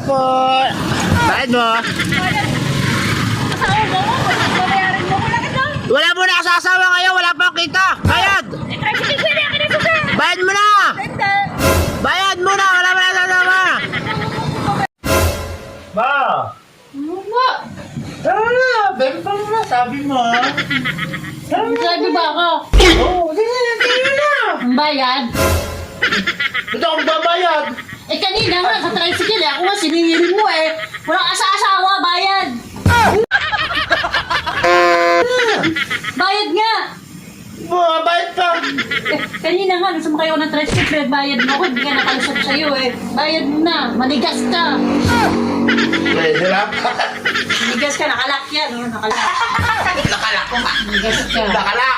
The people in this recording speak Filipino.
po. Bayad mo. Asawa mo? Babayaran mo ko lang ito. Wala mo na kasasawa ngayon. Wala pang kita. Bayad. Eh, try ko pwede akin na suka. Bayad mo na. Hindi. Bayad mo na. Wala mo na kasasawa. Ba? Ano ba? Tara na. Benta mo na. Sabi mo. Sabi ba ako? Oo. Sige na. Ang bayad? Ito akong babayad. Eh kanina nga sa tricycle eh. Ako nga sinihirin mo eh. Wala ka sa asawa, bayad. Bayad nga. Bayad pa. Eh, kanina nga, nung sumakay ako ng tricycle, bayad mo ako. Hindi ka nakalusot sa'yo eh. Bayad mo na. Manigas ka. Hirap. Manigas ka. Nakalak yan. Oh, nakalak. Nakalak ko nga. Manigas ka. Nakalak.